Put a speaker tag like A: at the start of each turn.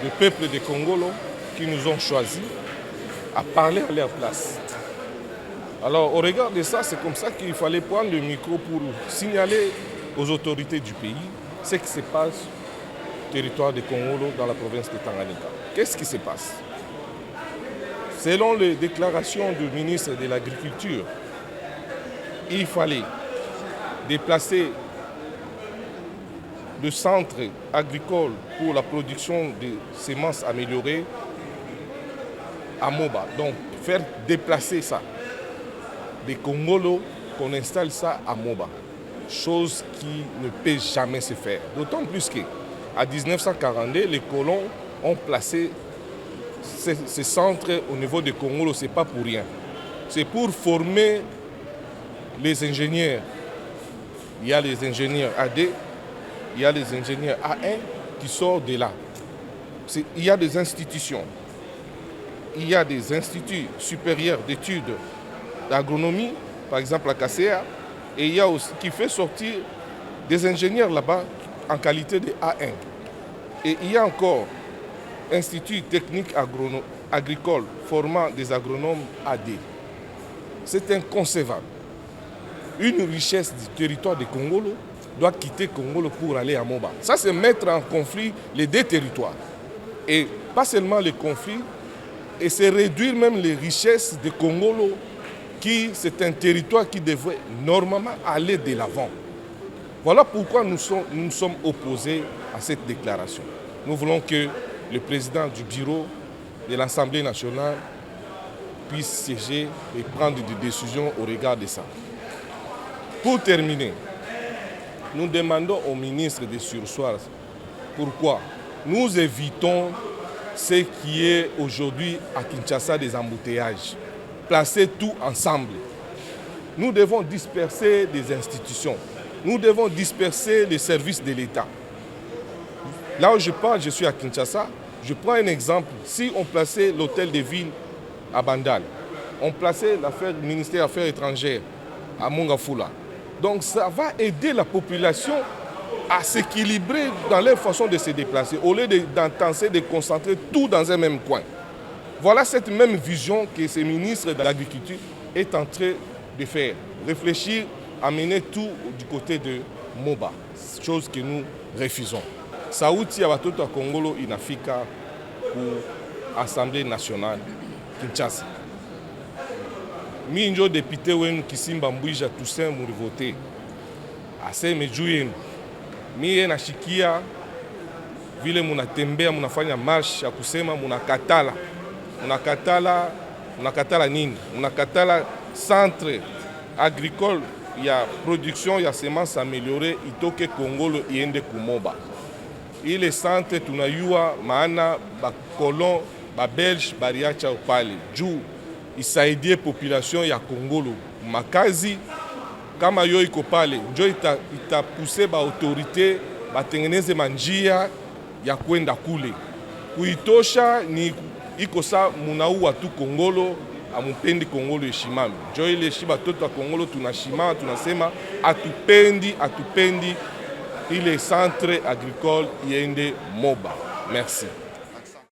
A: le peuple des Congolais qui nous ont choisis à parler à leur place. Alors au regard de ça, c'est comme ça qu'il fallait prendre le micro pour signaler aux autorités du pays ce qui se passe au territoire des Congolais dans la province de Tanganyika. Qu'est-ce qui se passe? Selon les déclarations du ministre de l'Agriculture, il fallait déplacer le centre agricole pour la production de semences améliorées à Moba. Donc, faire déplacer ça des Congolais, qu'on installe ça à Moba. Chose qui ne peut jamais se faire. D'autant plus qu'à 1942, les colons ont placé ces centres au niveau des Congolais. Ce n'est pas pour rien. C'est pour former les ingénieurs. Il y a les ingénieurs AD, il y a les ingénieurs A1 qui sortent de là. Il y a des institutions. Il y a des instituts supérieurs d'études d'agronomie, par exemple la KCA, et il y a aussi qui fait sortir des ingénieurs là-bas en qualité de A1. Et il y a encore Institut technique agricole formant des agronomes AD. C'est inconcevable. Une richesse du territoire de Congolo doit quitter Congolo pour aller à Moba. Ça, c'est mettre en conflit les deux territoires. Et pas seulement les conflits, et c'est réduire même les richesses de Congolo, qui c'est un territoire qui devrait normalement aller de l'avant. Voilà pourquoi nous sommes opposés à cette déclaration. Nous voulons que le président du bureau de l'Assemblée nationale puisse siéger et prendre des décisions au regard de ça. Pour terminer, nous demandons au ministre de surseoir pourquoi nous évitons ce qui est aujourd'hui à Kinshasa des embouteillages. Placer tout ensemble. Nous devons disperser des institutions. Nous devons disperser les services de l'État. Là où je parle, je suis à Kinshasa. Je prends un exemple. Si on plaçait l'hôtel de ville à Bandal, on plaçait le ministère des Affaires étrangères à Mongafula. Donc ça va aider la population à s'équilibrer dans leur façon de se déplacer, au lieu d'intenser de concentrer tout dans un même coin. Voilà cette même vision que ce ministre de l'Agriculture est en train de faire. Réfléchir à mener tout du côté de Moba, chose que nous refusons. Sauti ya watoto wa Kongolo inafika pour Assemblée nationale Kinshasa. Mi njo député wenu Kisimba Mbwija Toussaint murivote. Aseme juu yenu. Mie nashikia vile munatembea munafanya marche ya kusema munakatala. Munakatala nini? Munakatala centre agricole ya production ya semences améliorées itoke Kongolo iende kumoba. Ile centre tunayua maana bakolon babelge bariacha upale juu isaidie population ya Kongolo makazi kama yo iko pale njo itapuse ba autorité batengeneze manjia ya kwenda kule kuitosha ni iko sa munaua tu Kongolo amupendi Kongolo ishimame njo ile shiba toto wa Kongolo tunashima tunasema atupendi ile centre agricole iende Moba. Merci.